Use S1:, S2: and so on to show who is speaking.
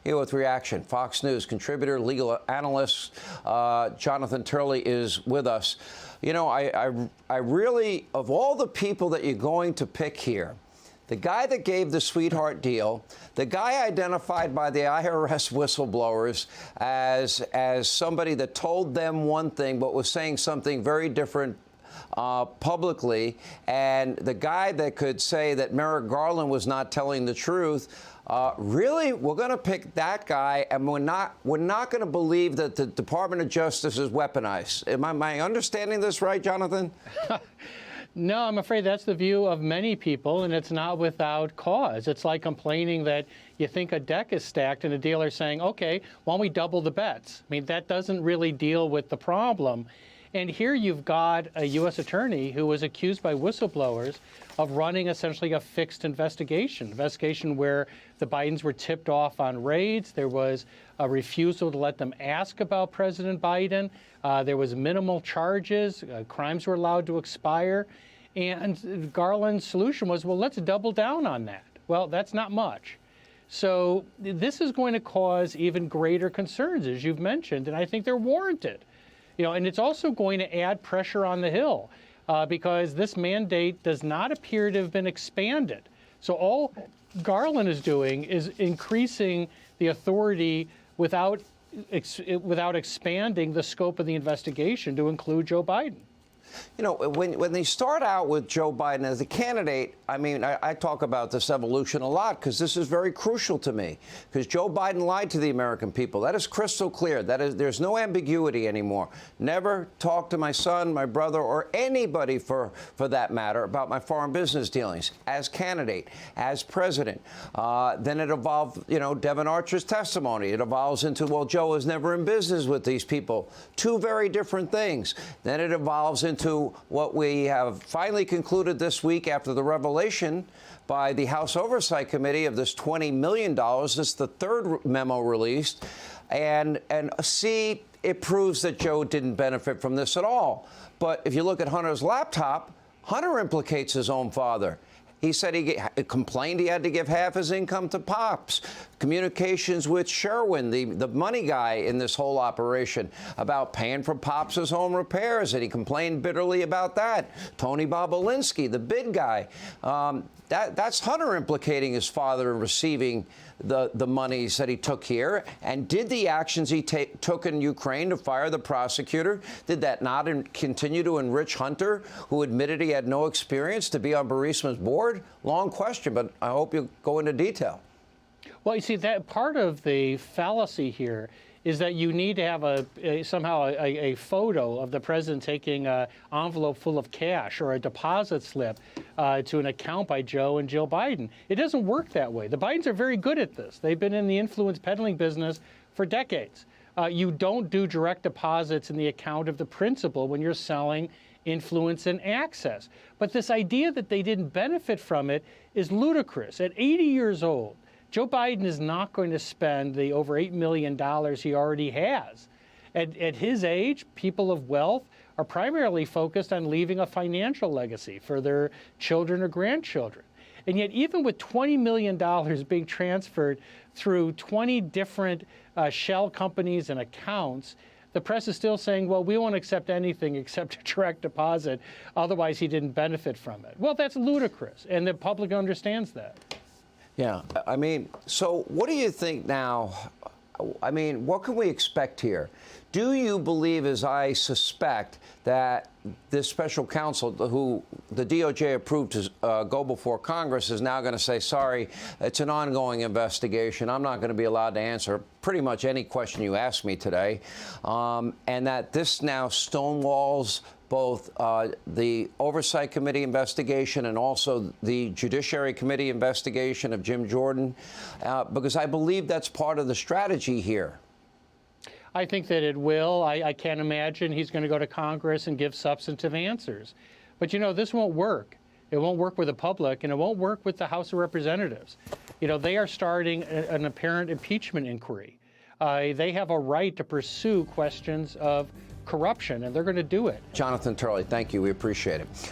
S1: Here with reaction, Fox News contributor, legal analyst Jonathan Turley is with us. You know, I really, of all the people that you're going to pick here, the guy that gave the sweetheart deal, the guy identified by the IRS whistleblowers as somebody that told them one thing but was saying something very different publicly, and the guy that could say that Merrick Garland was not telling the truth, really, we're going to pick that guy, and we're not going to believe that the Department of Justice is weaponized. Am I understanding this right, Jonathan?
S2: No, I'm afraid that's the view of many people, and it's not without cause. It's like complaining that you think a deck is stacked and a dealer saying, okay, why don't we double the bets? I mean, that doesn't really deal with the problem. And here you've got a U.S. attorney who was accused by whistleblowers of running essentially a fixed investigation where the Bidens were tipped off on raids. There was a refusal to let them ask about President Biden. There was minimal charges. Crimes were allowed to expire. And Garland's solution was, well, let's double down on that. Well, that's not much. So this is going to cause even greater concerns, as you've mentioned, and I think they're warranted. You know, and it's also going to add pressure on the Hill because this mandate does not appear to have been expanded. So all Garland is doing is increasing the authority without expanding the scope of the investigation to include Joe Biden.
S1: You know, when they start out with Joe Biden as a candidate, I mean, I talk about this evolution a lot because this is very crucial to me, because Joe Biden lied to the American people. That is crystal clear. There's no ambiguity anymore. Never talk to my son, my brother, or anybody for that matter about my foreign business dealings as candidate, as president. Then it evolved, you know, Devin Archer's testimony. It evolves into, well, Joe was never in business with these people. Two very different things. Then it evolves into what we have finally concluded this week after the revelation by the House Oversight Committee of this $20 million. This is the third memo released. And C, it proves that Joe didn't benefit from this at all. But if you look at Hunter's laptop, Hunter implicates his own father. He said he complained he had to give half his income to Pops. Communications with Sherwin, the money guy in this whole operation, about paying for Pops' home repairs, and he complained bitterly about that. Tony Bobolinsky, the bid guy. That's Hunter implicating his father in receiving the monies that he took here. And did the actions he took in Ukraine to fire the prosecutor, did that not continue to enrich Hunter, who admitted he had no experience, to be on Burisma's board? Long question, but I hope you'll go into detail.
S2: Well, you see, that part of the fallacy here is that you need to have somehow a photo of the president taking an envelope full of cash or a deposit slip to an account by Joe and Jill Biden. It doesn't work that way. The Bidens are very good at this. They've been in the influence peddling business for decades. You don't do direct deposits in the account of the principal when you're selling influence and access. But this idea that they didn't benefit from it is ludicrous. At 80 years old, Joe Biden is not going to spend the over $8 million he already has. At his age, people of wealth are primarily focused on leaving a financial legacy for their children or grandchildren. And yet, even with $20 million being transferred through 20 different shell companies and accounts, the press is still saying, well, we won't accept anything except a direct deposit. Otherwise, he didn't benefit from it. Well, that's ludicrous, and the public understands that.
S1: Yeah, I mean, so what do you think now? I mean, what can we expect here? Do you believe, as I suspect, that this special counsel, who the DOJ approved to go before Congress, is now going to say, sorry, it's an ongoing investigation. I'm not going to be allowed to answer pretty much any question you ask me today, and that this now stonewalls both the Oversight Committee investigation and also the Judiciary Committee investigation of Jim Jordan, because I believe that's part of the strategy here.
S2: I think that it will. I can't imagine he's going to go to Congress and give substantive answers. But, you know, this won't work. It won't work with the public, and it won't work with the House of Representatives. You know, they are starting an apparent impeachment inquiry. They have a right to pursue questions of corruption, and they're going to do it.
S1: Jonathan Turley, thank you. We appreciate it.